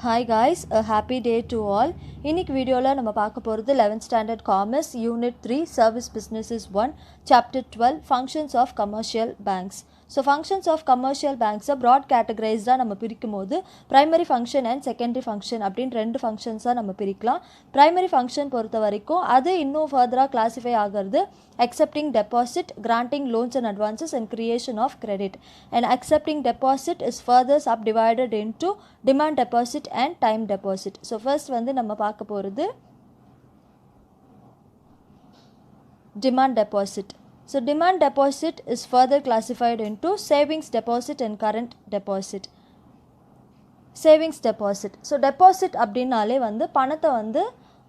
Hi guys, a happy day to all. இன்னைக்கு வீடியோல நம்ம பார்க்க போறது 11th standard commerce unit 3 service businesses 1 chapter 12 functions of commercial banks. So functions of commercial banks broad categorized நம்ம பிரிக்கும்போது primary function and secondary function அப்படிን ரெண்டு functions நம்ம பிரிக்கலாம். Primary function பொறுத்த வரைக்கும் அது இன்னும் further classify ஆகிறது accepting deposit, granting loans and advances and creation of credit. And accepting deposit is further subdivided into demand deposit and time deposit. So first வந்து நம்ம பார்க்க போறது demand deposit. So demand deposit is further classified into savings deposit and current deposit. Savings deposit. So deposit அப்படினாலே வந்து பணத்தை வந்து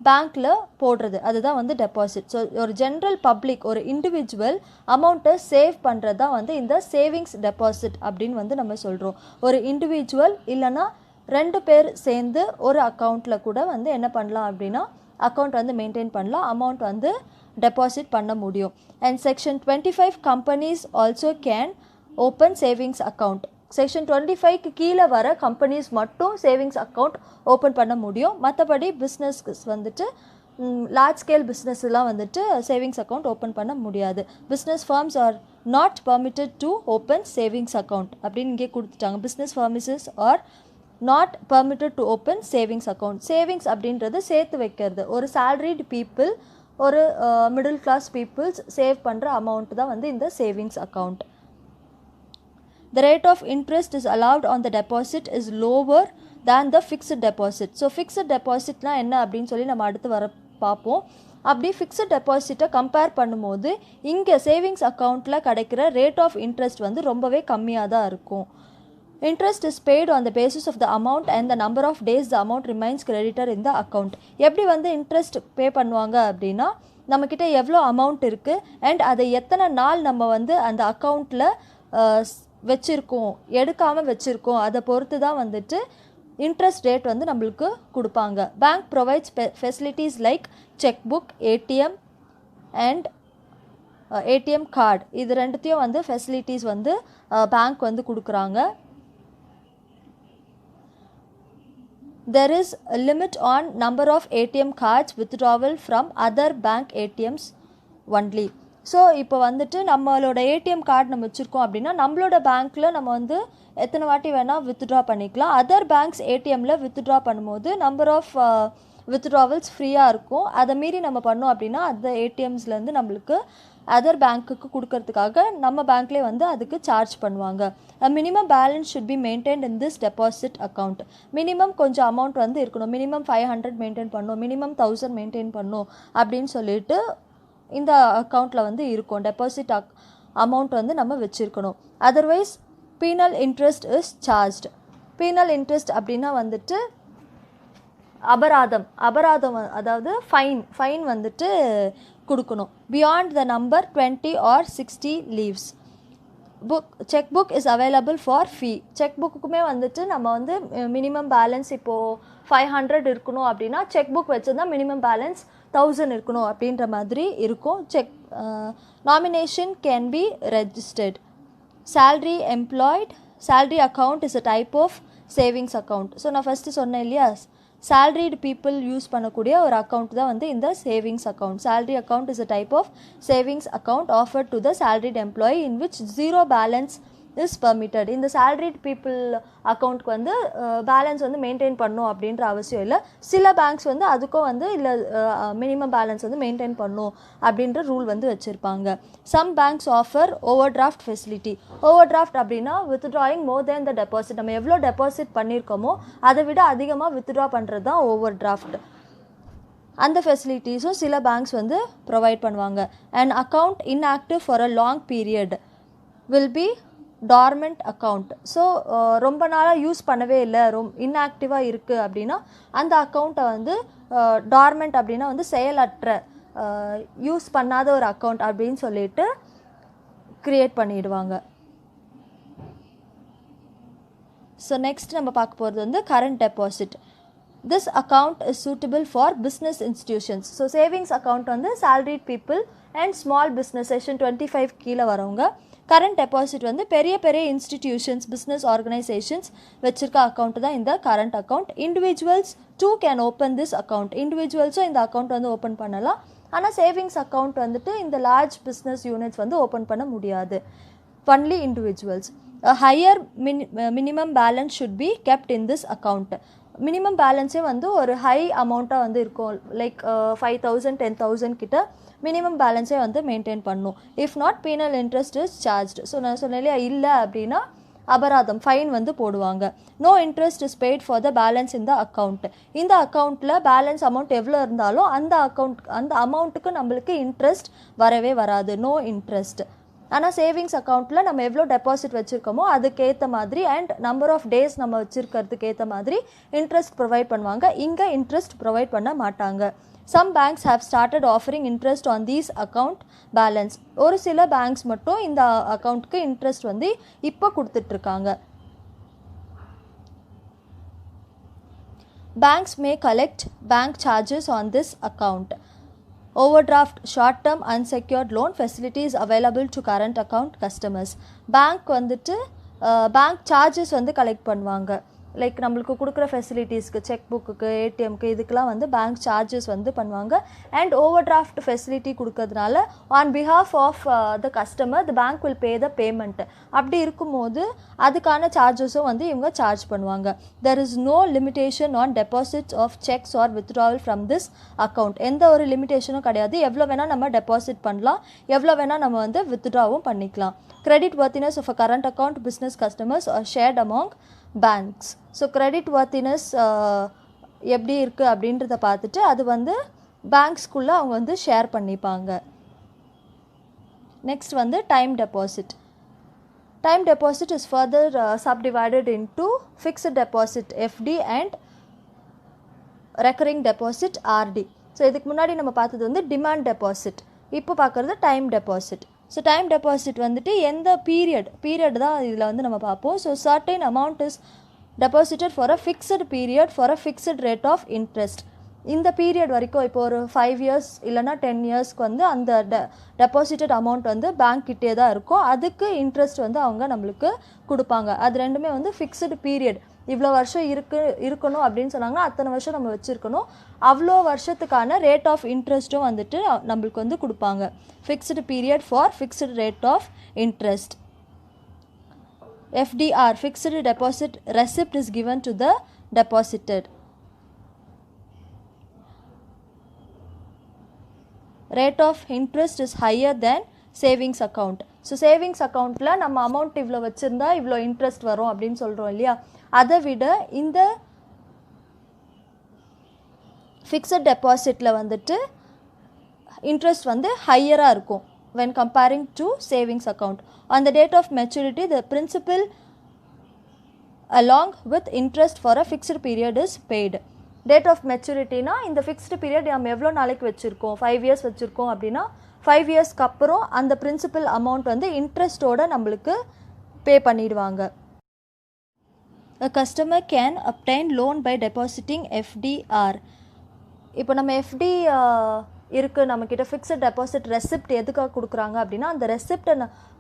பேங்க்ல போடுறது அதுதான் வந்து டெபாசிட். ஸோ ஒரு ஜென்ரல் பப்ளிக் ஒரு இண்டிவிஜுவல் அமௌண்ட்டை சேவ் பண்ணுறது தான் வந்து இந்த சேவிங்ஸ் டெபாசிட் அப்படின்னு வந்து நம்ம சொல்கிறோம். ஒரு இண்டிவிஜுவல் இல்லைன்னா ரெண்டு பேர் சேர்ந்து ஒரு அக்கௌண்ட்டில் கூட வந்து என்ன பண்ணலாம் அப்படின்னா அக்கௌண்ட் வந்து மெயின்டைன் பண்ணலாம், அமௌண்ட் வந்து டெபாசிட் பண்ண முடியும். And section 25 companies also can open savings account. Section 25க்கு கீழே வர கம்பெனிஸ் மட்டும் சேவிங்ஸ் அக்கௌண்ட் ஓப்பன் பண்ண முடியும். மற்றபடி பிஸ்னஸ்க்கு வந்துட்டு லார்ஜ் ஸ்கேல் பிஸ்னஸ்லாம் வந்துட்டு சேவிங்ஸ் அக்கௌண்ட் ஓப்பன் பண்ண முடியாது. Business firms are not permitted to open savings account அப்படின்னு இங்கே கொடுத்துட்டாங்க. Business firms are not permitted to open savings account. Savings அப்படின்றது சேர்த்து வைக்கிறது. ஒரு சேலரிடு பீப்புள் ஒரு மிடில் கிளாஸ் பீப்புள்ஸ் சேவ் பண்ணுற அமௌண்ட் தான் வந்து இந்த savings account. The rate of interest is allowed on the deposit is lower than the fixed deposit. So fixed depositனா என்ன அப்படின்னு சொல்லி நம்ம அடுத்து வர பார்ப்போம். அப்படி ஃபிக்ஸட் டெபாசிட்டை கம்பேர் பண்ணும்போது இங்கே சேவிங்ஸ் அக்கௌண்ட்டில் கிடைக்கிற ரேட் ஆஃப் இன்ட்ரெஸ்ட் வந்து ரொம்பவே கம்மியாக தான் இருக்கும். Interest is paid on the basis of the amount and the number of days the amount remains credited in the account. எப்படி வந்து இன்ட்ரெஸ்ட் பே பண்ணுவாங்க அப்படின்னா நம்மக்கிட்ட எவ்வளோ அமௌண்ட் இருக்குது அண்ட் அதை எத்தனை நாள் நம்ம வந்து அந்த அக்கௌண்ட்டில் வச்சுருக்கோம் எடுக்காமல் வச்சுருக்கோம் அதை பொறுத்து தான் வந்துட்டு இன்ட்ரெஸ்ட் ரேட் வந்து நம்மளுக்கு கொடுப்பாங்க. Bank provides facilities like check book, ATM and ATM card. இது ரெண்டுத்தையும் வந்து ஃபெசிலிட்டிஸ் வந்து பேங்க் வந்து கொடுக்குறாங்க. There is a limit on number of ATM cards withdrawal from other bank ATMs only. So இப்போ வந்துட்டு நம்மளோட ஏடிஎம் கார்டு நம்ம வச்சுருக்கோம் அப்படின்னா நம்மளோட பேங்க்கில் நம்ம வந்து எத்தனை வாட்டி வேணால் வித்ட்ரா பண்ணிக்கலாம். அதர் பேங்க்ஸ் ஏடிஎம்மில் வித்ட்ரா பண்ணும்போது நம்பர் ஆஃப் வித்ட்ராவல்ஸ் ஃப்ரீயாக இருக்கும். அதை மீறி நம்ம பண்ணோம் அப்படின்னா அந்த ஏடிஎம்ஸ்லேருந்து நம்மளுக்கு அதர் பேங்க்குக்கு கொடுக்கறதுக்காக நம்ம பேங்க்லேயே வந்து அதுக்கு சார்ஜ் பண்ணுவாங்க. Minimum balance should be maintained in this deposit account. Minimum கொஞ்சம் அமௌண்ட் வந்து இருக்கணும். மினிமம் 500 மெயின்டைன் பண்ணணும், மினிமம் 1000 மெயின்டைன் பண்ணணும் அப்படின்னு சொல்லிட்டு இந்த அக்கௌண்ட்டில் வந்து இருக்கும். டெபாசிட் அமௌண்ட் வந்து நம்ம வச்சுருக்கணும். Otherwise penal interest is charged. Penal interest அப்படின்னா வந்துட்டு அபராதம் அதாவது ஃபைன் வந்துட்டு கொடுக்கணும். Beyond the number 20 or 60 leaves. Check book is available for fee. Check புக்குமே வந்துட்டு நம்ம வந்து மினிமம் பேலன்ஸ் இப்போது 500 இருக்கணும் அப்படின்னா செக் புக் வச்சுருந்தா மினிமம் பேலன்ஸ் 1000 இருக்கணும் அப்படின்ற மாதிரி இருக்கும். Check nomination can be registered. salary employed, salary account is a type of savings account. So நான் ஃபஸ்ட்டு சொன்னேன் இல்லையா, salaried people யூஸ் பண்ணக்கூடிய ஒரு அக்கௌண்ட் தான் வந்து இந்த savings account. salary account is a type of savings account offered to the salaried employee in which zero balance is permitted. இந்த salaried people அக்கௌண்ட்க்கு வந்து பேலன்ஸ் வந்து மெயின்டைன் பண்ணும் அப்படின்ற அவசியம் இல்லை. சில பேங்க்ஸ் வந்து அதுக்கும் வந்து இல்லை மினிமம் பேலன்ஸ் வந்து மெயின்டைன் பண்ணும் அப்படின்ற ரூல் வந்து வச்சுருப்பாங்க. Some banks offer overdraft facility. Overdraft அப்படின்னா withdrawing more than the deposit. நம்ம எவ்வளோ டெபாசிட் பண்ணியிருக்கோமோ அதை விட அதிகமாக வித்ட்ரா பண்ணுறது தான் ஓவர் டிராஃப்ட். அந்த ஃபெசிலிட்டிஸும் சில பேங்க்ஸ் வந்து ப்ரொவைட் பண்ணுவாங்க. And account inactive for a long period will be torment account. So ரொம்ப நாளாக யூஸ் பண்ணவே இல்லை, இன்ஆக்டிவாக இருக்குது அப்படின்னா அந்த அக்கௌண்ட்டை வந்து டார்மெண்ட் அப்படின்னா வந்து செயலற்ற யூஸ் பண்ணாத ஒரு அக்கௌண்ட் அப்படின்னு சொல்லிட்டு க்ரியேட் பண்ணிடுவாங்க. ஸோ நெக்ஸ்ட் நம்ம பார்க்க போகிறது வந்து current deposit. This account is suitable for business institutions. So savings account வந்து salaried people and small business section 25 கீழே வரவங்க கரண்ட் டெபாசிட் வந்து பெரிய பெரிய இன்ஸ்டிடியூஷன்ஸ் பிஸ்னஸ் ஆர்கனைசேஷன்ஸ் வச்சிருக்க அக்கௌண்ட் தான் இந்த current account. Individuals too can open this account. இண்டிவிஜுவல்ஸும் இந்த அக்கௌண்ட் வந்து ஓப்பன் பண்ணலாம். ஆனால் சேவிங்ஸ் அக்கௌண்ட் வந்துட்டு இந்த லார்ஜ் பிஸ்னஸ் யூனிட்ஸ் வந்து ஓப்பன் பண்ண முடியாது. Only individuals. A higher minimum balance should be kept in this account. Minimum பேலன்ஸே வந்து ஒரு ஹை அமௌண்ட்டாக வந்து இருக்கும். லைக் 5,000 10,000 கிட்ட மினிமம் பேலன்ஸே வந்து மெயின்டைன் பண்ணும். If not penal interest is charged. So நான் சொன்னாலே இல்லை அப்படின்னா அபராதம் ஃபைன் வந்து போடுவாங்க. No interest is paid for the balance இந்த அக்கௌண்ட். இந்த அக்கௌண்ட்டில் பேலன்ஸ் அமௌண்ட் எவ்வளோ இருந்தாலும் அந்த அமௌண்ட்டுக்கு நம்மளுக்கு இன்ட்ரெஸ்ட் வரவே வராது. No interest. ஆனால் சேவிங்ஸ் அக்கௌண்ட்டில் நம்ம எவ்வளோ டெபாசிட் வச்சுருக்கோமோ அதுக்கேற்ற மாதிரி அண்ட் நம்பர் ஆஃப் டேஸ் நம்ம வச்சுருக்கிறதுக்கு ஏற்ற மாதிரி இன்ட்ரெஸ்ட் ப்ரொவைட் பண்ணுவாங்க. இங்கே இன்ட்ரெஸ்ட் ப்ரொவைட் பண்ண மாட்டாங்க. Some banks have started offering interest on these account balance. ஒரு சில பேங்க்ஸ் மட்டும் இந்த அக்கௌண்ட்டுக்கு இன்ட்ரெஸ்ட் வந்து இப்போ கொடுத்துட்ருக்காங்க. Banks May collect bank charges on this account. Overdraft, short-term unsecured loan facilities available to current account customers. Bank வந்துட்டு bank charges வந்து கலெக்ட் பண்ணுவாங்க. லைக் நம்மளுக்கு கொடுக்குற ஃபெசிலிட்டிஸ்க்கு செக் புக்குக்கு ஏடிஎம்க்கு இதுக்கெலாம் வந்து பேங்க் சார்ஜஸ் வந்து பண்ணுவாங்க. அண்ட் ஓவர் டிராஃப்ட் ஃபெசிலிட்டி கொடுக்கறதுனால on behalf of the customer the bank will pay the payment. அப்படி இருக்கும்போது அதுக்கான சார்ஜஸும் வந்து இவங்க சார்ஜ் பண்ணுவாங்க. There is no limitation on deposits of cheques or withdrawal from this account. எந்த ஒரு லிமிட்டேஷனும் கிடையாது. எவ்வளோ வேணால் நம்ம டெபாசிட் பண்ணலாம், எவ்வளோ வேணால் நம்ம வந்து வித்ட்ராவும் பண்ணிக்கலாம். Credit worthiness of a current account business customers are shared among banks. So credit worthiness எப்படி இருக்குது அப்படின்றத பார்த்துட்டு அது வந்து பேங்க்ஸ்குள்ளே அவங்க வந்து ஷேர் பண்ணிப்பாங்க. நெக்ஸ்ட் வந்து time deposit. Time deposit is further subdivided into fixed deposit FD and recurring deposit RD. So இதுக்கு முன்னாடி நம்ம பார்த்தது வந்து டிமாண்ட் டெபாசிட், இப்போ பார்க்குறது time deposit. So time deposit வந்துட்டு எந்த பீரியட் தான் இதில் வந்து நம்ம பார்ப்போம். So certain amount is deposited for a fixed period for a fixed rate of interest. இந்த பீரியட் வரைக்கும் இப்போ ஒரு 5 years இல்லைனா 10 yearsக்கு வந்து அந்த டெபாசிட்டட் அமௌண்ட் வந்து பேங்க் கிட்டே தான் இருக்கும். அதுக்கு இன்ட்ரெஸ்ட் வந்து அவங்க நம்மளுக்கு கொடுப்பாங்க. அது ரெண்டுமே வந்து ஃபிக்ஸடு பீரியட். இவ்வளோ வருஷம் இருக்கணும் அப்படின்னு சொன்னாங்கன்னா அத்தனை வருஷம் நம்ம வச்சுருக்கணும். அவ்வளோ வருஷத்துக்கான ரேட் ஆஃப் இன்ட்ரெஸ்ட்டும் வந்துட்டு நம்மளுக்கு வந்து கொடுப்பாங்க. Fixed period for fixed rate of interest. FDR, fixed deposit receipt is given to the deposited. Rate of interest is higher than savings account. So savings அக்கௌண்ட்டில் நம்ம அமௌண்ட் இவ்வளோ வச்சுருந்தா இவ்வளோ இன்ட்ரெஸ்ட் வரும் அப்படின்னு சொல்கிறோம் இல்லையா, அதை விட இந்த ஃபிக்ஸட் டெபாசிட்டில் வந்துட்டு இன்ட்ரெஸ்ட் வந்து ஹையராக இருக்கும் when comparing to savings account. On the date of maturity, the principal along with interest for a fixed period is paid. Date of maturity na இந்த fixed period நம்ம எவ்வளோ நாளைக்கு வச்சுருக்கோம், 5 years வச்சுருக்கோம் அப்படின்னா 5 yearsக்கு அப்புறம் அந்த பிரின்சிபல் அமௌண்ட் வந்து இன்ட்ரெஸ்ட்டோடு நம்மளுக்கு பே பண்ணிடுவாங்க. A customer can obtain loan by depositing FDR. இப்போ நம்ம எஃப்டி இருக்குது, நம்மக்கிட்ட ஃபிக்ஸட் டெபாசிட் ரெசிப்ட் எதுக்காக கொடுக்குறாங்க அப்படின்னா அந்த ரெசிப்டை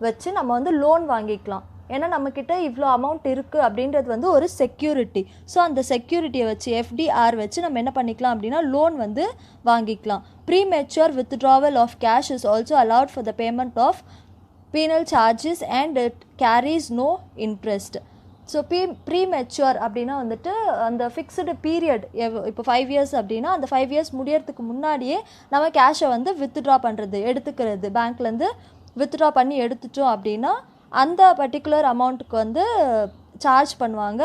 வச்சு நம்ம வந்து லோன் வாங்கிக்கலாம். ஏன்னா நம்மக்கிட்ட இவ்வளோ அமௌண்ட் இருக்குது அப்படின்றது வந்து ஒரு செக்யூரிட்டி. ஸோ அந்த செக்யூரிட்டியை வச்சு எஃப்டிஆர் வச்சு நம்ம என்ன பண்ணிக்கலாம் அப்படின்னா லோன் வந்து வாங்கிக்கலாம். Premature withdrawal of cash is also allowed for the payment of penal charges and it carries no interest. So premature அப்படின்னா வந்துட்டு அந்த ஃபிக்ஸ்டு பீரியட் இப்போ 5 years அப்படின்னா அந்த 5 years முடியறதுக்கு முன்னாடியே நம்ம கேஷை வந்து வித்ட்ரா பண்ணுறது, எடுத்துக்கிறது, பேங்க்லேருந்து வித்ட்ரா பண்ணி எடுத்துட்டோம் அப்படின்னா அந்த பர்டிகுலர் அமௌண்ட்டுக்கு வந்து சார்ஜ் பண்ணுவாங்க.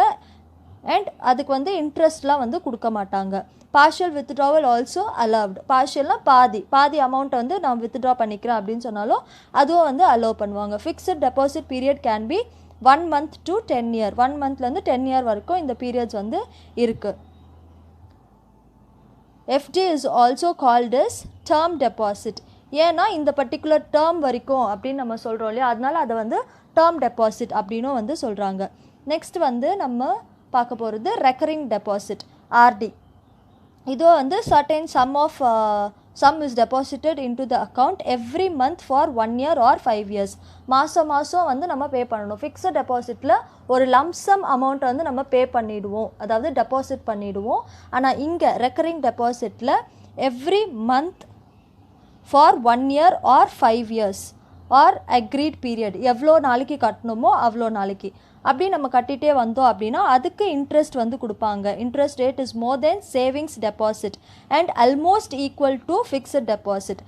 அண்ட் அதுக்கு வந்து இன்ட்ரெஸ்ட்லாம் வந்து கொடுக்க மாட்டாங்க. Partial withdrawal also allowed. பார்ஷியல்னால் பாதி அமௌண்ட்டை வந்து நான் வித்ட்ரா பண்ணிக்கிறேன் அப்படின்னு சொன்னாலும் அதுவும் வந்து அலோவ் பண்ணுவாங்க. Fixed deposit period can be 1 month to 10 year. 1 monthலேருந்து 10 year வரைக்கும் இந்த பீரியட்ஸ் வந்து இருக்குது. FD is also called as term deposit. ஏன்னா இந்த பர்டிகுலர் டேர்ம் வரைக்கும் அப்படின்னு நம்ம சொல்கிறோம் இல்லையா, அதனால அதை வந்து டேர்ம் டெபாசிட் அப்படின்னும் வந்து சொல்கிறாங்க. நெக்ஸ்ட் வந்து நம்ம பார்க்க போகிறது ரெக்கரிங் டெபாசிட் ஆர்டி. இதுவும் வந்து certain sum of sum is deposited into the account every month for 1 year or 5 years. மாதம் வந்து நம்ம பே பண்ணணும். ஃபிக்ஸட் டெபாசிட்டில் ஒரு லம்சம் அமௌண்ட்டை வந்து நம்ம பே பண்ணிவிடுவோம், அதாவது டெபாசிட் பண்ணிவிடுவோம். ஆனால் இங்கே ரெக்கரிங் டெபாசிட்டில் every month for 1 year or 5 years or agreed period, எவ்வளோ நாளைக்கு கட்டணுமோ அவ்வளோ நாளைக்கு அப்படி நம்ம கட்டிகிட்டே வந்தோம் அப்படின்னா அதுக்கு இன்ட்ரெஸ்ட் வந்து கொடுப்பாங்க. Interest rate is more then savings deposit and almost equal to fixed deposit.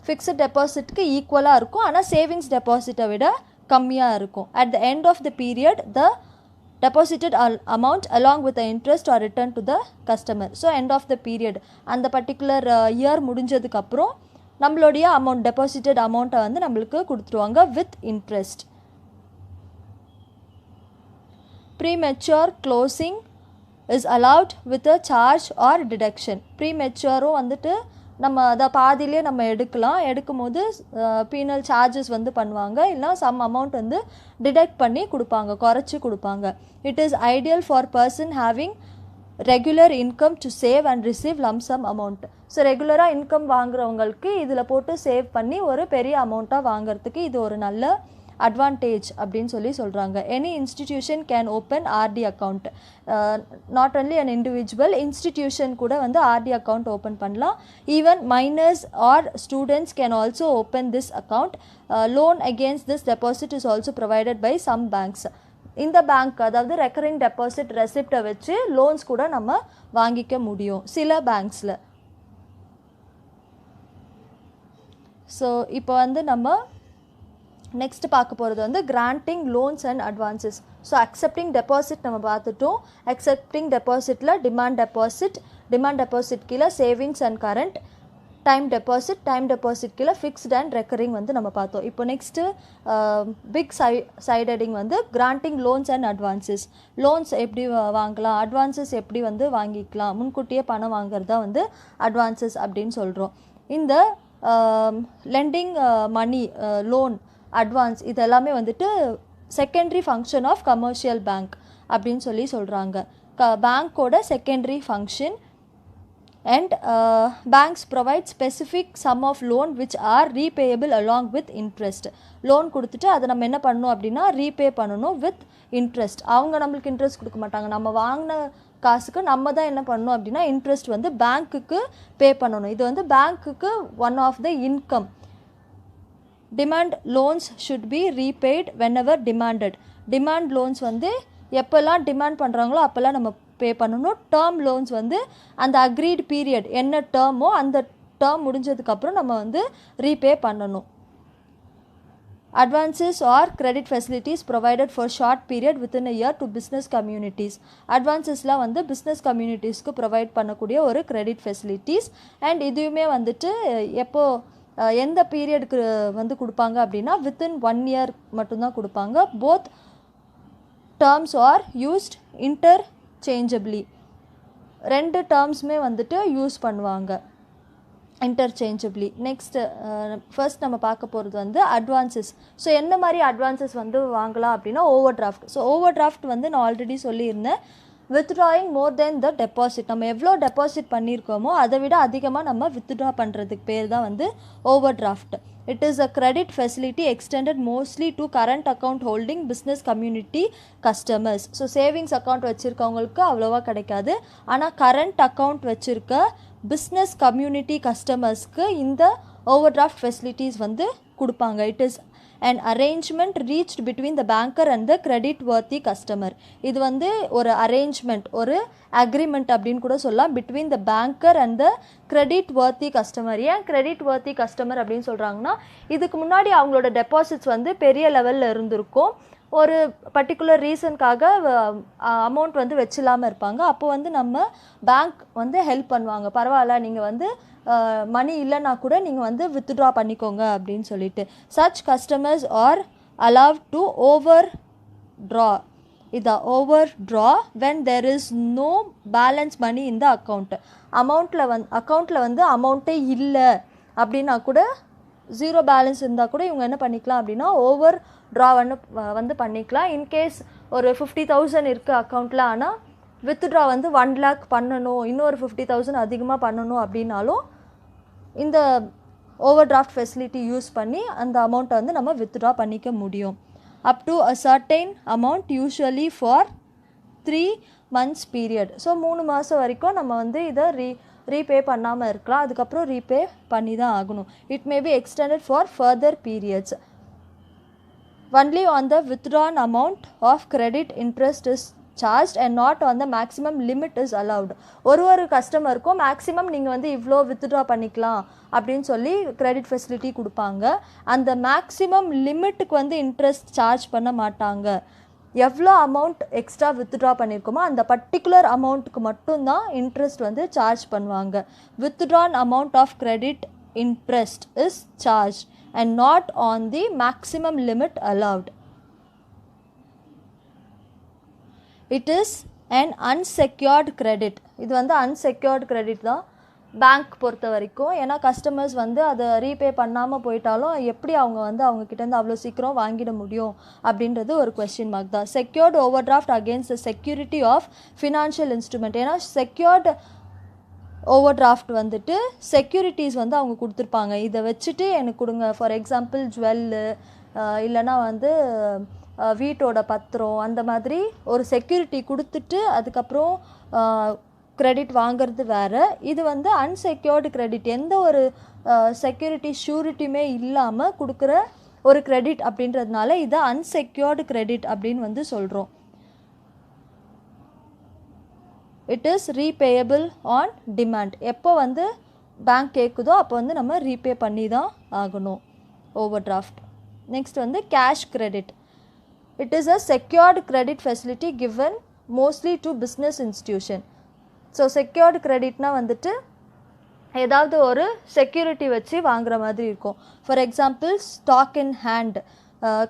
Fixed டெபாசிட்க்கு ஈக்குவலாக இருக்கும், ஆனால் சேவிங்ஸ் டெபாசிட்டை விட கம்மியாக இருக்கும். At the end of the period the deposited amount along with the interest are returned to the customer. So end of the period, அந்த particular year முடிஞ்சதுக்கப்புறம் நம்மளுடைய அமௌண்ட் டெபாசிட்டட் அமௌண்ட்டை வந்து நம்மளுக்கு கொடுத்துருவாங்க with interest. Premature closing is allowed with a charge or deduction. ப்ரீமெச்சூரும் வந்துட்டு நம்ம அதை பாதியிலே நம்ம எடுக்கும் போது பீனல் சார்ஜஸ் வந்து பண்ணுவாங்க, இல்லைனா சம் அமௌண்ட் வந்து டிடக்ட் பண்ணி கொடுப்பாங்க, குறைச்சி கொடுப்பாங்க. It is ideal for person having regular income to save and receive lump sum amount. So ரெகுலராக இன்கம் வாங்குறவங்களுக்கு இதில் போட்டு சேவ் பண்ணி ஒரு பெரிய அமௌண்ட்டாக வாங்குறதுக்கு இது ஒரு நல்ல அட்வான்டேஜ் அப்படின்னு சொல்கிறாங்க. Any institution can open RD account. Not only an individual, institution கூட வந்து ஆர்டி அக்கௌண்ட் ஓப்பன் பண்ணலாம். Even minors or students can also open this account. Loan against this deposit is also provided by some banks. இந்த bank, அதாவது recurring deposit ரெசிப்டை வச்சு loans கூட நம்ம வாங்கிக்க முடியும் சில பேங்க்ஸில். ஸோ இப்போ வந்து நம்ம நெக்ஸ்ட் பார்க்க போகிறது வந்து granting loans and advances. So accepting deposit நம்ம பார்த்துட்டோம். அக்செப்டிங் டெபாசிட்டில் டிமாண்ட் டெபாசிட் கீழே savings and current, time deposit கீழே ஃபிக்ஸ்ட் அண்ட் ரெக்கரிங் வந்து நம்ம பார்த்தோம். இப்போ நெக்ஸ்ட்டு பிக் சைடடிங் வந்து granting loans and advances. Loans எப்படி வாங்கலாம், அட்வான்சஸ் எப்படி வந்து வாங்கிக்கலாம், முன்கூட்டியே பணம் வாங்குறது தான் வந்து அட்வான்சஸ் அப்படின்னு சொல்கிறோம். இந்த லெண்டிங் மணி, லோன், அட்வான்ஸ் இது எல்லாமே வந்துட்டு secondary function of commercial bank அப்படின்னு சொல்கிறாங்க. பேங்க்கோட secondary function. And banks provide specific some of loan which are repayable along with interest. Loan கொடுத்துட்டு அதை நம்ம என்ன பண்ணணும் அப்படின்னா ரீபே பண்ணணும் வித் இன்ட்ரெஸ்ட். அவங்க நம்மளுக்கு இன்ட்ரெஸ்ட் கொடுக்க மாட்டாங்க, நம்ம வாங்கின காசுக்கு நம்ம தான் என்ன பண்ணணும் அப்படின்னா இன்ட்ரெஸ்ட் வந்து பேங்க்குக்கு பே பண்ணணும். இது வந்து பேங்க்குக்கு one of the income. Demand loans should be repaid whenever demanded. Demand loans வந்து எப்போல்லாம் டிமாண்ட் பண்ணுறாங்களோ அப்போல்லாம் நம்ம பே பண்ணணும். டேர்ம் லோன்ஸ் வந்து அந்த அக்ரீட் பீரியட் என்ன டேர்மோ அந்த டேர்ம் முடிஞ்சதுக்கப்புறம் நம்ம வந்து ரீபே பண்ணணும். Advances are credit facilities provided for short period within a year to business communities. அட்வான்சஸ்லாம் வந்து பிஸ்னஸ் கம்யூனிட்டிஸ்க்கு ப்ரொவைட் பண்ணக்கூடிய ஒரு கிரெடிட் ஃபெசிலிட்டிஸ். அண்ட் இதுவுமே வந்துட்டு எந்த பீரியடுக்கு வந்து கொடுப்பாங்க அப்படின்னா வித்தின் 1 year மட்டும்தான் கொடுப்பாங்க. Both terms are used interchangeably. ரெண்டு டேர்ம்ஸுமே வந்துட்டு யூஸ் பண்ணுவாங்க இன்டர்சேஞ்சபிளி. நெக்ஸ்ட்டு ஃபர்ஸ்ட் நம்ம பார்க்க போகிறது வந்து அட்வான்சஸ். ஸோ என்ன மாதிரி அட்வான்சஸ் வந்து வாங்கலாம் அப்படின்னா over draft. So over draft வந்து நான் ஆல்ரெடி சொல்லியிருந்தேன், வித்ட்ராயிங் மோர் தென் த டெபாசிட். நம்ம எவ்வளோ டெபாசிட் பண்ணியிருக்கோமோ அதை விட அதிகமாக நம்ம வித்ட்ரா பண்ணுறதுக்கு பேர் தான் வந்து overdraft. It is a credit facility extended mostly to current account holding business community customers. So savings account வச்சுருக்கவங்களுக்கு அவ்வளோவா கிடைக்காது, ஆனால் கரண்ட் அக்கௌண்ட் வச்சுருக்க பிஸ்னஸ் கம்யூனிட்டி கஸ்டமர்ஸ்க்கு இந்த ஓவர் டிராஃப்ட் ஃபெசிலிட்டிஸ் வந்து கொடுப்பாங்க. It is an arrangement reached between the banker and the credit worthy customer. இது வந்து ஒரு அரேஞ்ச்மெண்ட், ஒரு அக்ரிமெண்ட் அப்படின்னு கூட சொல்லலாம் between the banker and the credit worthy customer. ஏன் credit worthy customer அப்படின்னு சொல்கிறாங்கன்னா இதுக்கு முன்னாடி அவங்களோட டெபாசிட்ஸ் வந்து பெரிய லெவலில் இருந்திருக்கும், ஒரு பர்டிகுலர் ரீசனுக்காக அமௌண்ட் வந்து வச்சில்லாமல் இருப்பாங்க. அப்போ வந்து நம்ம பேங்க் வந்து ஹெல்ப் பண்ணுவாங்க, பரவாயில்ல நீங்கள் வந்து மணி இல்லைன்னா கூட நீங்கள் வந்து வித்ட்ரா பண்ணிக்கோங்க அப்படின்னு சொல்லிட்டு. Such customers are allow to overdraw. இதான் overdraw when there is no balance money இந்த அக்கௌண்ட். அக்கௌண்ட்டில் வந்து அமௌண்ட்டே இல்லை அப்படின்னா கூட, ஜீரோ பேலன்ஸ் இருந்தால் கூட இவங்க என்ன பண்ணிக்கலாம் அப்படின்னா ஓவர் ட்ரா வந்து பண்ணிக்கலாம். இன்கேஸ் ஒரு 50,000 இருக்குது அக்கௌண்ட்டில், ஆனால் வித்ட்ரா வந்து 1 lakh பண்ணணும், இன்னொரு 50,000 அதிகமாக பண்ணணும் அப்படின்னாலும் இந்த ஓவர் டிராஃப்ட் ஃபெசிலிட்டி யூஸ் பண்ணி அந்த அமௌண்ட்டை வந்து நம்ம வித்ட்ரா பண்ணிக்க முடியும். Up to a certain amount usually for 3 months period. So 3 மாதம் வரைக்கும் நம்ம வந்து இதை ரீபே பண்ணாமல் இருக்கலாம். அதுக்கப்புறம் ரீபே பண்ணி தான் ஆகணும். It may be extended for further periods. Only on the withdrawn amount of credit interest is charged and not on the maximum limit is allowed. ஒரு கஸ்டமருக்கும் மேக்ஸிமம் நீங்கள் வந்து இவ்வளோ வித்ட்ரா பண்ணிக்கலாம் அப்படின்னு சொல்லி கிரெடிட் ஃபெசிலிட்டி கொடுப்பாங்க. அந்த மேக்ஸிமம் லிமிட்டுக்கு வந்து இன்ட்ரெஸ்ட் சார்ஜ் பண்ண மாட்டாங்க. எவ்வளோ அமௌண்ட் எக்ஸ்ட்ரா வித்ட்ரா பண்ணியிருக்கோமோ அந்த பர்டிகுலர் அமௌண்ட்டுக்கு மட்டும்தான் இன்ட்ரெஸ்ட் வந்து சார்ஜ் பண்ணுவாங்க. withdrawn amount of credit interest is charged and not on the maximum limit allowed. It is an unsecured credit. இது வந்து unsecured credit தான் பேங்க் பொறுத்த வரைக்கும். ஏன்னா கஸ்டமர்ஸ் வந்து அதை ரீபே பண்ணாமல் போயிட்டாலும் எப்படி அவங்க வந்து அவங்கக்கிட்டேருந்து அவ்வளோ சீக்கிரம் வாங்கிட முடியும் அப்படின்றது ஒரு கொஸ்டின் மார்க் தான். Secured overdraft against the security of financial instrument. ஏன்னா செக்யூர்டு ஓவர் டிராஃப்ட் வந்துட்டு செக்யூரிட்டிஸ் வந்து அவங்க கொடுத்துருப்பாங்க. இதை வச்சுட்டு எனக்கு கொடுங்க, ஃபார் எக்ஸாம்பிள் ஜுவல்லு இல்லைனா வந்து வீட்டோட பத்திரம், அந்த மாதிரி ஒரு செக்யூரிட்டி கொடுத்துட்டு அதுக்கப்புறம் கிரெடிட் வாங்கிறது வேறு. இது வந்து அன்செக்யூர்டு கிரெடிட், எந்த ஒரு செக்யூரிட்டி ஷூரிட்டியுமே இல்லாமல் கொடுக்குற ஒரு கிரெடிட் அப்படின்றதுனால இதை அன்செக்யூர்டு கிரெடிட் அப்படின்னு வந்து சொல்கிறோம். It is repayable on demand. எப்போ வந்து பேங்க் கேட்குதோ அப்போ வந்து நம்ம ரீபே பண்ணி தான் ஆகணும் ஓவர் டிராஃப்ட். நெக்ஸ்ட் வந்து cash credit. It is a secured credit facility given mostly to business institution. So secured கிரெடிட்னா வந்துட்டு ஏதாவது ஒரு செக்யூரிட்டி வச்சு வாங்குற மாதிரி இருக்கும். For example stock in hand,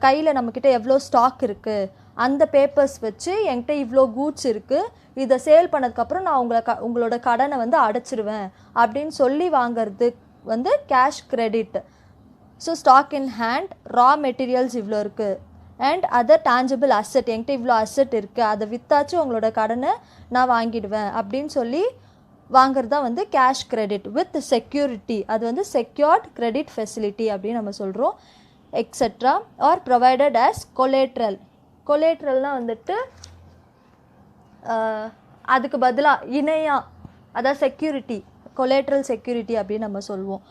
கையில் நம்மக்கிட்ட எவ்வளோ ஸ்டாக் இருக்குது அந்த பேப்பர்ஸ் வச்சு என்கிட்ட இவ்வளோ கூட்ஸ் இருக்குது, இதை சேல் பண்ணதுக்கப்புறம் நான் உங்களோட கடனை வந்து அடைச்சிடுவேன் அப்படின்னு சொல்லி வாங்கிறது வந்து cash credit. So stock in hand, raw materials இவ்வளோ இருக்குது அண்ட் அதர் டேஞ்சபிள் அசெட், என்கிட்ட இவ்வளோ அசெட் இருக்குது, அதை விற்றாச்சும் உங்களோட கடனை நான் வாங்கிடுவேன் அப்படின்னு சொல்லி வாங்கிறது தான் வந்து கேஷ் கிரெடிட் வித் செக்யூரிட்டி. அது வந்து செக்யூர்ட் கிரெடிட் ஃபெசிலிட்டி அப்படின்னு நம்ம சொல்கிறோம். Etcetera are provided as collateral. கொலேட்ரல்னால் வந்துட்டு அதுக்கு பதிலாக இணையாக, அதாவது செக்யூரிட்டி, கொலேட்ரல் செக்யூரிட்டி அப்படின்னு நம்ம சொல்லுவோம்.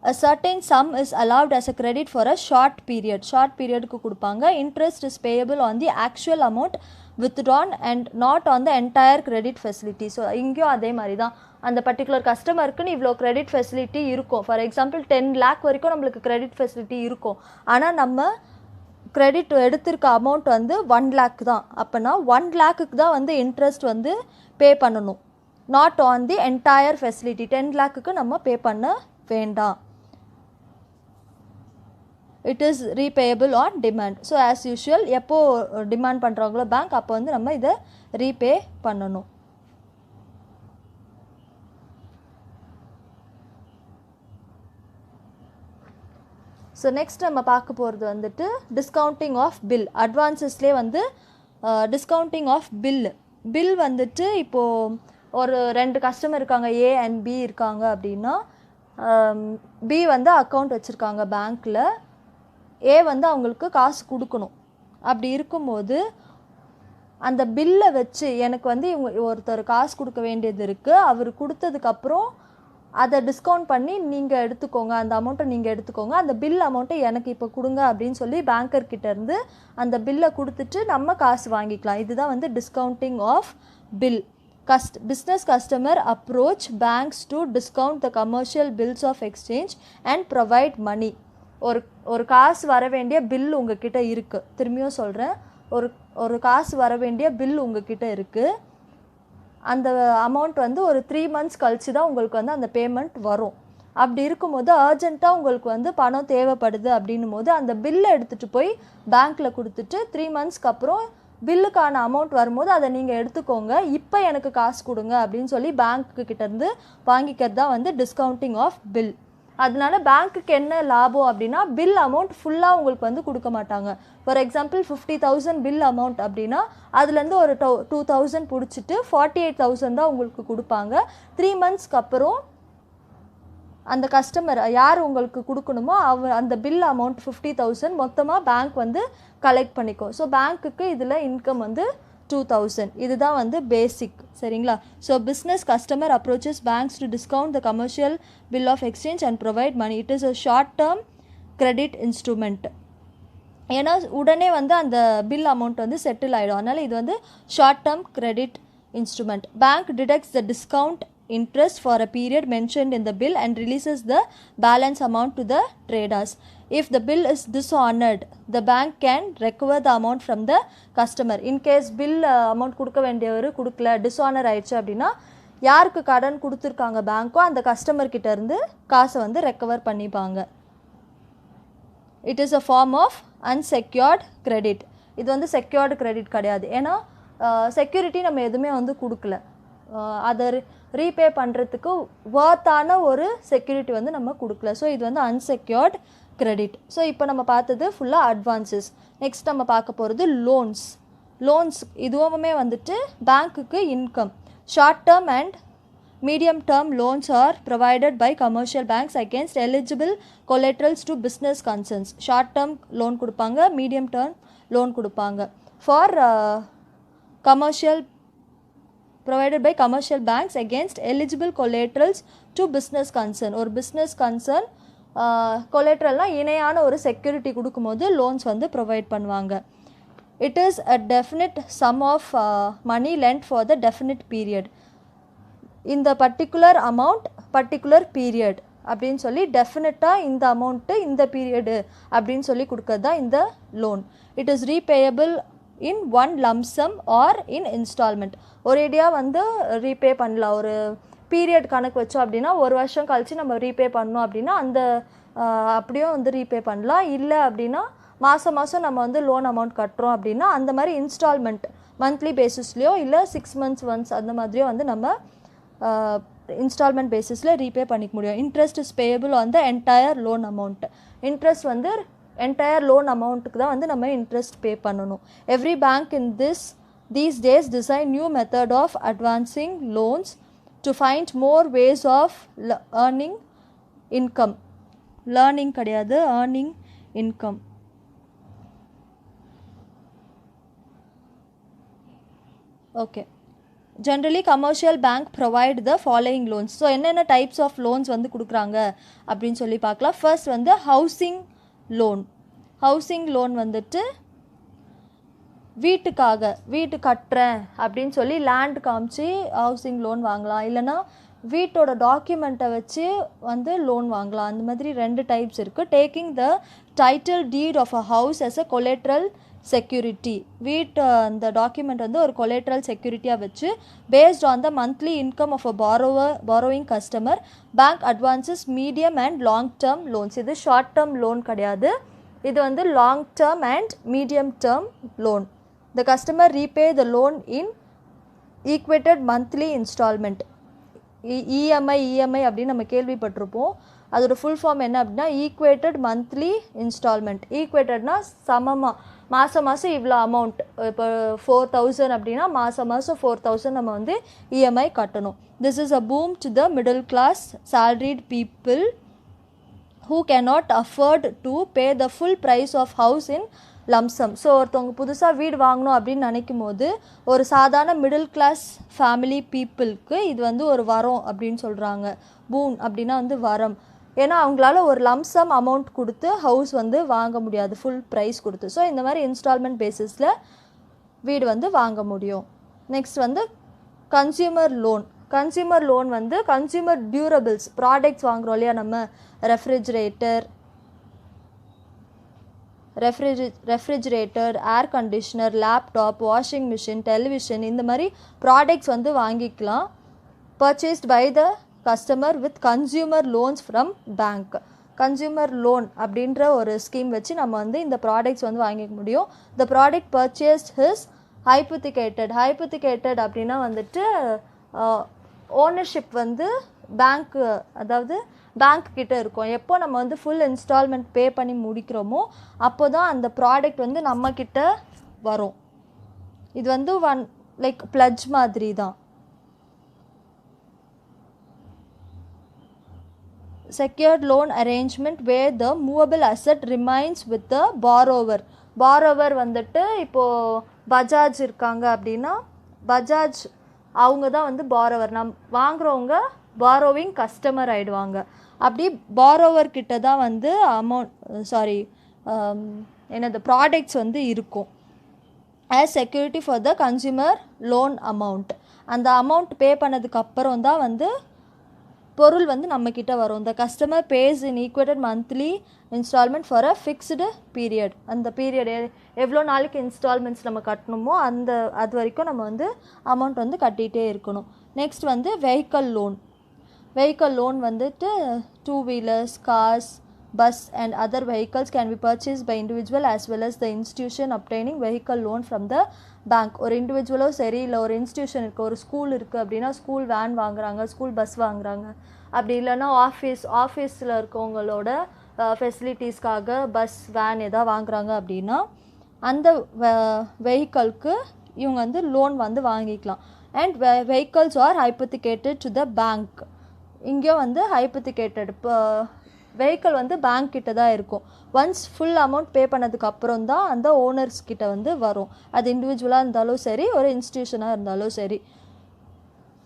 A certain sum is allowed as a credit for a short period. Short பீரியடுக்கு கொடுப்பாங்க. Interest is payable on the actual amount withdrawn and not on the entire credit facility. So இங்கேயும் அதே மாதிரி தான், அந்த பர்டிகுலர் கஸ்டமருக்குன்னு இவ்வளோ கிரெடிட் ஃபெசிலிட்டி இருக்கும். For example 10 lakh வரைக்கும் நம்மளுக்கு கிரெடிட் ஃபெசிலிட்டி இருக்கும். ஆனால் நம்ம கிரெடிட் எடுத்திருக்க அமௌண்ட் வந்து 1 lakh தான். அப்போனா 1 lakhக்கு தான் வந்து இன்ட்ரெஸ்ட் வந்து பே பண்ணணும், not on the entire facility. 10 lakhக்கு நம்ம பே பண்ண வேண்டாம். It is repayable on demand. So as usual எப்போ டிமாண்ட் பண்ணுறாங்களோ பேங்க், அப்போ வந்து நம்ம இதை ரீபே பண்ணணும். ஸோ நெக்ஸ்ட் நம்ம பார்க்க போகிறது வந்துட்டு டிஸ்கவுண்டிங் ஆஃப் பில். அட்வான்ஸஸ்லேயே வந்து டிஸ்கவுண்டிங் ஆஃப் பில் வந்துட்டு இப்போது ஒரு 2 கஸ்டமர் இருக்காங்க, ஏ அண்ட் பி இருக்காங்க அப்படின்னா, பி வந்து அக்கௌண்ட் வச்சுருக்காங்க பேங்க்கில், ஏ வந்து அவங்களுக்கு காசு கொடுக்கணும். அப்படி இருக்கும்போது அந்த பில்லை வச்சு எனக்கு வந்து ஒருத்தர் காசு கொடுக்க வேண்டியது இருக்குது, அவர் கொடுத்ததுக்கப்புறம் அதை டிஸ்கவுண்ட் பண்ணி நீங்கள் எடுத்துக்கோங்க, அந்த அமௌண்ட்டை நீங்கள் எடுத்துக்கோங்க, அந்த பில் அமௌண்ட்டை எனக்கு இப்போ கொடுங்க அப்படின்னு சொல்லி பேங்கர்கிட்டேருந்து அந்த பில்லை கொடுத்துட்டு நம்ம காசு வாங்கிக்கலாம். இதுதான் வந்து discounting of bill. Business customer approach banks to discount the commercial bills of exchange and provide money. ஒரு காசு வர வேண்டிய பில் உங்ககிட்ட இருக்குது, திரும்பியும் சொல்கிறேன், ஒரு காசு வர வேண்டிய பில் உங்ககிட்ட இருக்குது. அந்த அமௌண்ட் வந்து ஒரு 3 months கழிச்சு தான் உங்களுக்கு வந்து அந்த பேமெண்ட் வரும். அப்படி இருக்கும்போது அர்ஜென்ட்டாக உங்களுக்கு வந்து பணம் தேவைப்படுது அப்படின்னும் போது அந்த பில்லை எடுத்துகிட்டு போய் பேங்க்கில் கொடுத்துட்டு 3 monthsக்கு அப்புறம் பில்லுக்கான அமௌண்ட் வரும்போது அதை நீங்கள் எடுத்துக்கோங்க, இப்போ எனக்கு காசு கொடுங்க அப்படின்னு சொல்லி பேங்க்குக்கிட்டேருந்து வாங்கிக்கிறது தான் வந்து டிஸ்கவுண்டிங் ஆஃப் பில். அதனால பேங்க்குக்கு என்ன லாபம் அப்படின்னா, பில் அமௌண்ட் ஃபுல்லாக உங்களுக்கு வந்து கொடுக்க மாட்டாங்க. ஃபார் எக்ஸாம்பிள் 50,000 பில் அமௌண்ட் அப்படின்னா அதுலேருந்து ஒரு 2,000 பிடிச்சிட்டு 48,000 தான் உங்களுக்கு கொடுப்பாங்க. 3 monthsக்கு அப்புறம் அந்த கஸ்டமர் யார் உங்களுக்கு கொடுக்கணுமோ அந்த பில் அமௌண்ட் 50,000 மொத்தமாக பேங்க் வந்து கலெக்ட் பண்ணிக்கும். ஸோ பேங்க்குக்கு இதில் இன்கம் வந்து 2,000. இதுதான் வந்து பேசிக். சரிங்களா? So business customer approaches banks to discount the commercial bill of exchange and provide money. It is a short term credit instrument. ஏன்னா உடனே வந்து அந்த பில் அமௌண்ட் வந்து செட்டில் ஆகிடும். அதனால் இது வந்து short term credit instrument. Bank deducts the discount interest for a period mentioned in the bill and releases the balance amount to the traders. If the bill is dishonored, the bank can recover the amount from the customer. In case bill amount கொடுக்க வேண்டியவர் கொடுக்கல, dishonour ஆயிடுச்சு அப்படின்னா யாருக்கு கடன் கொடுத்துருக்காங்க பேங்க்கோ அந்த customer கிட்ட இருந்து காசை வந்து ரெக்கவர் பண்ணிப்பாங்க. It is a form of unsecured credit. இது வந்து செக்யூர்டு கிரெடிட் கிடையாது. ஏன்னா செக்யூரிட்டி நம்ம எதுவுமே வந்து கொடுக்கல, அதை ரீபே பண்ணுறதுக்கு வர்த்தான ஒரு செக்யூரிட்டி வந்து நம்ம கொடுக்கல. ஸோ இது வந்து அன்செக்யூர்ட் கிரெடிட். ஸோ இப்போ நம்ம பார்த்தது ஃபுல்லாக அட்வான்ஸஸ். நெக்ஸ்ட் நம்ம பார்க்க போகிறது லோன்ஸ். இதுவுமே வந்துட்டு பேங்க்குக்கு income. Short term and medium term loans are provided by commercial banks against eligible collaterals to business concerns. Short term loan கொடுப்பாங்க, medium term loan கொடுப்பாங்க. For commercial provided by commercial banks against eligible collaterals to business concern. ஒரு business concern collateralனா இணையான ஒரு security கொடுக்கும்போது loans வந்து provide பண்ணுவாங்க. It is a definite sum of money lent for the definite period. இந்த particular amount particular period அப்படின்னு சொல்லி டெஃபினட்டாக இந்த அமௌண்ட்டு இந்த பீரியடு அப்படின்னு சொல்லி கொடுக்கறது தான் இந்த loan. It is repayable in one lump sum or in instalment. ஒரேடியாக வந்து ரீபே பண்ணலாம். ஒரு பீரியட் கணக்கு வச்சோம் அப்படின்னா ஒரு வருஷம் கழித்து நம்ம ரீபே பண்ணோம் அப்படின்னா அந்த அப்படியும் வந்து ரீபே பண்ணலாம். இல்லை அப்படின்னா மாதம் நம்ம வந்து லோன் அமௌண்ட் கட்டுறோம் அப்படின்னா அந்த மாதிரி இன்ஸ்டால்மெண்ட் மந்த்லி பேசிஸ்லையோ இல்லை 6 months ஒன்ஸ் அந்த மாதிரியோ வந்து நம்ம இன்ஸ்டால்மெண்ட் பேசிஸில் ரீபே பண்ணிக்க முடியும். Interest is payable on the entire loan amount. Interest வந்து என்டையர் லோன் அமௌண்ட்டுக்கு தான் வந்து நம்ம இன்ட்ரெஸ்ட் பே பண்ணணும். Every bank in these days design new method of advancing loans to find more ways of earning income. Learning கிடையாது, earning income. Okay. Generally commercial bank provide the following loans. So என்னென்ன types of loans வந்து கொடுக்குறாங்க அப்படின்னு சொல்லி பார்க்கலாம். First வந்து housing loan வந்துட்டு வீட்டு கட்டுறேன் அப்படின்னு சொல்லி லேண்ட் காமிச்சு ஹவுசிங் லோன் வாங்கலாம். இல்லைனா வீட்டோட டாக்குமெண்ட்டை வச்சு வந்து லோன் வாங்கலாம். அந்த மாதிரி 2 டைப்ஸ் இருக்குது. Taking the title deed of a house as a collateral security. அந்த டாக்குமெண்ட் வந்து ஒரு கொலேட்ரல் செக்யூரிட்டியாக வச்சு based on the monthly income of a borrowing customer bank advances medium and long term loans. இது ஷார்ட் டேர்ம் லோன் கிடையாது, இது வந்து long term and medium term loan. The customer repay the loan in equated monthly instalment. EMI அப்படின்னு நம்ம கேள்விப்பட்டிருப்போம். அதோட full form என்ன அப்படின்னா ஈக்வேட்டட் மந்த்லி இன்ஸ்டால்மெண்ட். ஈக்வேட்டட்னா சமமாக மாதம் இவ்வளோ அமௌண்ட். இப்போ 4,000 அப்படின்னா மாதம் 4,000 நம்ம வந்து இஎம்ஐ கட்டணும். This is a boom to the middle class salaried people who cannot afford to pay the full price of house in lump sum. So ஒருத்தவங்க புதுசாக வீடு வாங்கணும் அப்படின்னு நினைக்கும் போது ஒரு சாதாரண மிடில் கிளாஸ் ஃபேமிலி பீப்புளுக்கு இது வந்து ஒரு வரம் அப்படின்னு சொல்கிறாங்க. பூம் அப்படின்னா வந்து வரம். ஏன்னா அவங்களால ஒரு லம்சம் அமௌண்ட் கொடுத்து ஹவுஸ் வந்து வாங்க முடியாது ஃபுல் ப்ரைஸ் கொடுத்து. ஸோ இந்த மாதிரி இன்ஸ்டால்மெண்ட் பேசிஸில் வீடு வந்து வாங்க முடியும். நெக்ஸ்ட் வந்து கன்சியூமர் லோன் வந்து கன்சியூமர் டியூரபிள்ஸ் ப்ராடக்ட்ஸ் வாங்குகிறோம் இல்லையா, நம்ம refrigerator, air conditioner, laptop, washing machine, television, இந்த மாதிரி ப்ராடக்ட்ஸ் வந்து வாங்கிக்கலாம். Purchased by the customer with consumer loans from bank. Consumer loan அப்படின்ற ஒரு ஸ்கீம் வச்சு நம்ம வந்து இந்த ப்ராடக்ட்ஸ் வந்து வாங்கிக்க முடியும். த ப்ராடக்ட் பர்ச்சேஸ்ட் ஹிஸ் ஹைப்போத்திகேட்டட் அப்படின்னா வந்துட்டு ஓனர்ஷிப் வந்து பேங்க் கிட்ட இருக்கும். எப்போ நம்ம வந்து ஃபுல் இன்ஸ்டால்மெண்ட் பே பண்ணி முடிக்கிறோமோ அப்போ தான் அந்த ப்ராடக்ட் வந்து நம்ம கிட்ட வரும். இது வந்து லைக் பிளட்ஜ் மாதிரி தான். secured loan arrangement where the movable asset remains with the borrower. borrower வந்துட்டு இப்போது பஜாஜ் இருக்காங்க அப்படின்னா பஜாஜ் அவங்க தான் வந்து borrower, வாங்குறவங்க borrowing கஸ்டமர் ஆகிடுவாங்க. அப்படி borrower கிட்ட தான் வந்து என்னது ப்ராடக்ட்ஸ் வந்து இருக்கும் as security for the consumer loan amount. அந்த அமௌண்ட் பே பண்ணதுக்கு அப்புறம் தான் வந்து பொருள் வந்து நம்மக்கிட்ட வரும். the customer pays in equated monthly installment for a fixed period. அந்த பீரியட் எவ்வளோ நாளைக்கு இன்ஸ்டால்மெண்ட்ஸ் நம்ம கட்டணுமோ அது வரைக்கும் நம்ம வந்து அமௌண்ட் வந்து கட்டிகிட்டே இருக்கணும். நெக்ஸ்ட் வந்து வெஹிக்கல் லோன் வந்துட்டு 2 wheelers, cars, bus and other vehicles can be purchased by individual as well as the institution obtaining vehicle loan from the bank. ஒரு இண்டிவிஜுவலோ சரி இல்லை ஒரு இன்ஸ்டியூஷன் இருக்குது, ஒரு ஸ்கூல் இருக்குது அப்படின்னா ஸ்கூல் வேன் வாங்குறாங்க, ஸ்கூல் பஸ் வாங்குறாங்க. அப்படி இல்லைன்னா ஆஃபீஸில் இருக்கவங்களோட ஃபெசிலிட்டிஸ்க்காக பஸ் வேன் எதாவது வாங்குறாங்க அப்படின்னா அந்த வெஹிக்கலுக்கு இவங்க வந்து லோன் வந்து வாங்கிக்கலாம். And vehicles are hypothecated to the bank. இங்கேயும் வந்து ஹைப்போத்திகேட்டட் வெஹிக்கிள் வந்து பேங்க் கிட்ட தான் இருக்கும். ஒன்ஸ் ஃபுல் அமௌண்ட் பே பண்ணதுக்கு அப்புறம் தான் அந்த ஓனர்ஸ் கிட்ட வந்து வரும். அது இண்டிவிஜுவலாக இருந்தாலும் சரி ஒரு இன்ஸ்டிடியூஷனாக இருந்தாலும் சரி.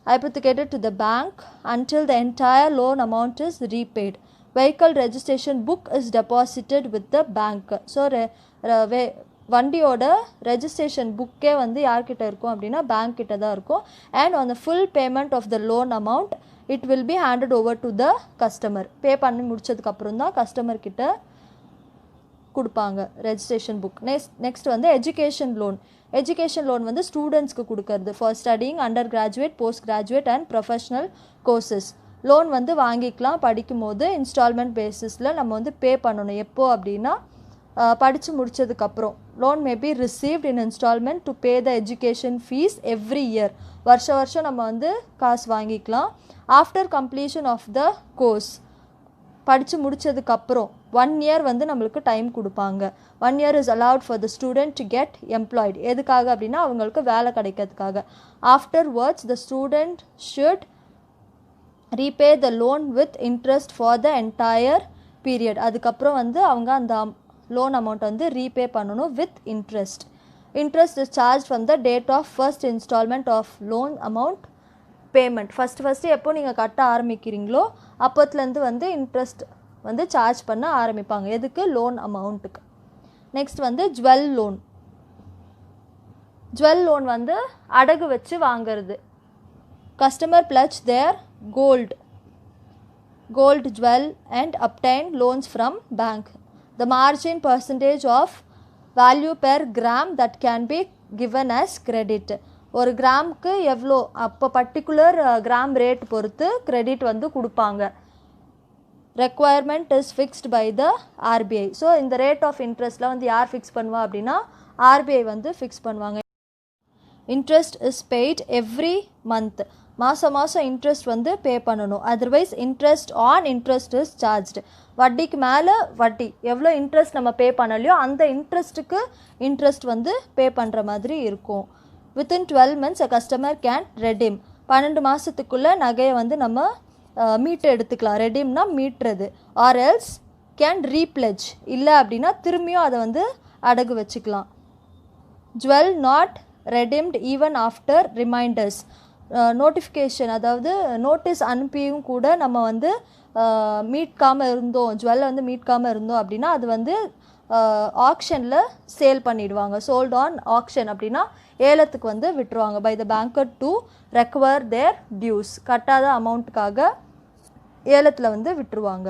hypothecated to the bank until the entire loan amount is repaid. Vehicle registration book is deposited with the bank. So வண்டியோட ரெஜிஸ்ட்ரேஷன் புக்கே வந்து யார்கிட்ட இருக்கும் அப்படின்னா பேங்க் கிட்ட தான் இருக்கும். And on the full payment of the loan amount it will be handed over to the customer. Pay பண்ணி முடிச்சதுக்கப்புறம் தான் கஸ்டமர் கிட்ட கொடுப்பாங்க ரெஜிஸ்ட்ரேஷன் புக். நெக்ஸ்ட் வந்து எஜுகேஷன் லோன் வந்து ஸ்டூடெண்ட்ஸ்க்கு கொடுக்கறது for studying undergraduate, post graduate and professional courses. Loan வந்து வாங்கிக்கலாம் படிக்கும் போது இன்ஸ்டால்மெண்ட் பேசிஸில் நம்ம வந்து பே பண்ணணும். எப்போ அப்படின்னா படித்து முடித்ததுக்கப்புறம். Loan may be received in instalment to pay the education fees every year. வருஷம் நம்ம வந்து காசு வாங்கிக்கலாம். After completion of the course படித்து முடித்ததுக்கப்புறம் 1 year வந்து நம்மளுக்கு டைம் கொடுப்பாங்க. 1 year is allowed for the student to get employed. எதுக்காக அப்படின்னா அவங்களுக்கு வேலை கிடைக்கிறதுக்காக. Afterwards the student should repay the loan with interest for the entire period. அதுக்கப்புறம் வந்து அவங்க அந்த லோன் அமௌண்ட் வந்து ரீபே பண்ணணும் with interest. Interest is charge from the date of first instalment of loan amount payment. First எப்போ நீங்கள் கட்ட ஆரம்பிக்கிறீங்களோ அப்போத்துலேருந்து வந்து இன்ட்ரெஸ்ட் வந்து சார்ஜ் பண்ண ஆரம்பிப்பாங்க. எதுக்கு? லோன் அமௌண்ட்டுக்கு. நெக்ஸ்ட் வந்து ஜுவல் லோன் வந்து அடகு வச்சு வாங்கிறது. Customer pledge their gold jewel and obtain loans from bank. The margin percentage of value per gram that can be given as credit. ஒரு கிராமுக்கு எவ்வளோ அப்போ பர்டிகுலர் கிராம் ரேட் பொறுத்து கிரெடிட் வந்து கொடுப்பாங்க. Requirement is fixed by the RBI. So இந்த rate of இன்ட்ரெஸ்ட்லாம் வந்து யார் ஃபிக்ஸ் பண்ணுவா அப்படின்னா ஆர்பிஐ வந்து ஃபிக்ஸ் பண்ணுவாங்க. Interest is paid every month. மாதம் இன்ட்ரெஸ்ட் வந்து பே பண்ணணும். Otherwise interest on interest is charged. வட்டிக்கு மேலே வட்டி எவ்வளோ இன்ட்ரெஸ்ட் நம்ம பே பண்ணலையோ அந்த இன்ட்ரெஸ்ட்டுக்கு இன்ட்ரெஸ்ட் வந்து பே பண்ணுற மாதிரி இருக்கும். Within 12 months a customer can redeem. 12 மாதத்துக்குள்ளே நகையை வந்து நம்ம மீட்டு எடுத்துக்கலாம். ரெடீம்னா மீட்டுறது. Or else can repledge. இல்லை அப்படின்னா திரும்பியும் அதை வந்து அடகு வச்சுக்கலாம். Jewel not redeemed even after reminders. Notification அதாவது நோட்டீஸ் அனுப்பியும் கூட நம்ம வந்து மீட்காமல் இருந்தோம், ஜுவல்லை வந்து மீட்காமல் இருந்தோம் அப்படின்னா அது வந்து ஆக்ஷனில் சேல் பண்ணிடுவாங்க. சோல்ட் ஆன் ஆக்ஷன் அப்படின்னா ஏலத்துக்கு வந்து விட்டுருவாங்க. By the banker to recover their dues. கட்டாத அமௌண்ட்டுக்காக ஏலத்தில் வந்து விட்டுருவாங்க.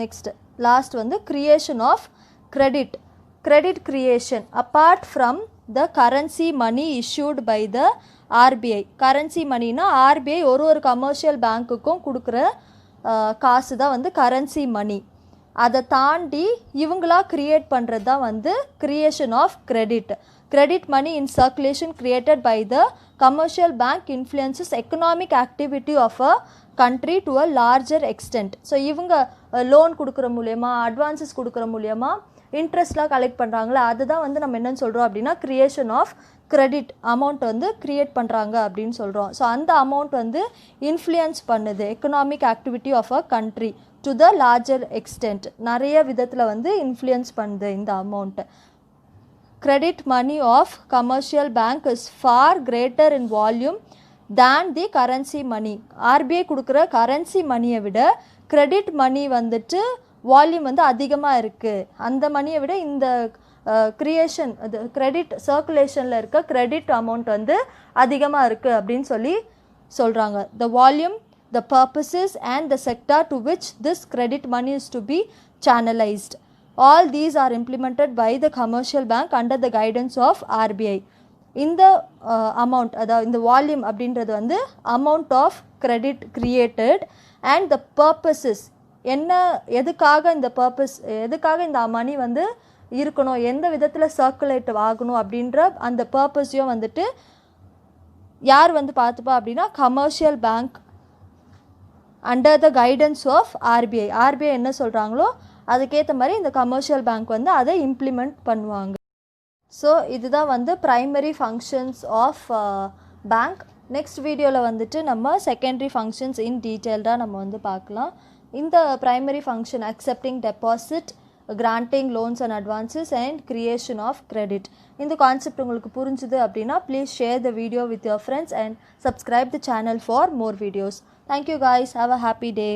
நெக்ஸ்ட் லாஸ்ட் வந்து creation of credit creation apart from the currency money issued by the RBI. Currency மணினா ஆர்பிஐ ஒரு கமர்ஷியல் பேங்க்குக்கும் கொடுக்குற காசு தான் வந்து கரன்சி மணி. அதை தாண்டி இவங்களா கிரியேட் பண்ணுறது தான் வந்து creation of credit money in circulation created by the commercial bank influences economic activity of a country to a larger extent. So இவங்க லோன் கொடுக்குற மூலயமா அட்வான்சஸ் கொடுக்குற மூலயமா இன்ட்ரெஸ்ட்லாம் கலெக்ட் பண்ணுறாங்களே அதுதான் வந்து நம்ம என்னன்னு சொல்கிறோம் அப்படின்னா கிரியேஷன் ஆஃப் கிரெடிட் அமௌண்ட் வந்து க்ரியேட் பண்ணுறாங்க அப்படின்னு சொல்கிறோம். ஸோ அந்த அமௌண்ட் வந்து இன்ஃப்ளூயன்ஸ் பண்ணுது economic activity of a country to the larger extent. நிறைய விதத்தில் வந்து இன்ஃப்ளூயன்ஸ் பண்ணுது இந்த amount. Credit money of commercial bank is far greater in volume than the currency money. RBI கொடுக்குற கரன்சி மணியை விட கிரெடிட் மணி வந்துட்டு வால்யூம் வந்து அதிகமாக இருக்குது. அந்த மணியை விட இந்த கிரியேஷன் அது கிரெடிட் சர்க்குலேஷனில் இருக்க கிரெடிட் அமௌண்ட் வந்து அதிகமாக இருக்குது அப்படின்னு சொல்லி சொல்கிறாங்க. The volume, the purposes and the sector to which this credit money is to be channelized. All these are implemented by the commercial bank under the guidance of RBI. இந்த amount அதாவது இந்த volume அப்படின்றது வந்து amount of credit created and the purposes என்ன எதுக்காக இந்த purpose எதுக்காக இந்த மணி வந்து இருக்கணும் எந்த விதத்தில் சர்க்குலேட் ஆகணும் அப்படின்ற அந்த பர்பஸையும் வந்துட்டு யார் வந்து பார்த்துப்பா அப்படின்னா commercial bank under the guidance of RBI. RBI என்ன சொல்கிறாங்களோ அதுக்கேற்ற மாதிரி இந்த கமர்ஷியல் பேங்க் வந்து அதை இம்ப்ளிமெண்ட் பண்ணுவாங்க. ஸோ இதுதான் வந்து primary functions of bank. Next வீடியோவில் வந்துட்டு நம்ம செகண்டரி ஃபங்க்ஷன்ஸ் இன் டீட்டெயில்டாக நம்ம வந்து பார்க்கலாம். இந்த primary function accepting deposit, granting loans and advances and creation of credit. இந்த கான்செப்ட் உங்களுக்கு புரிஞ்சுது அப்படின்னா please share the video with your friends and subscribe the channel for more videos. Thank you guys, have a happy day.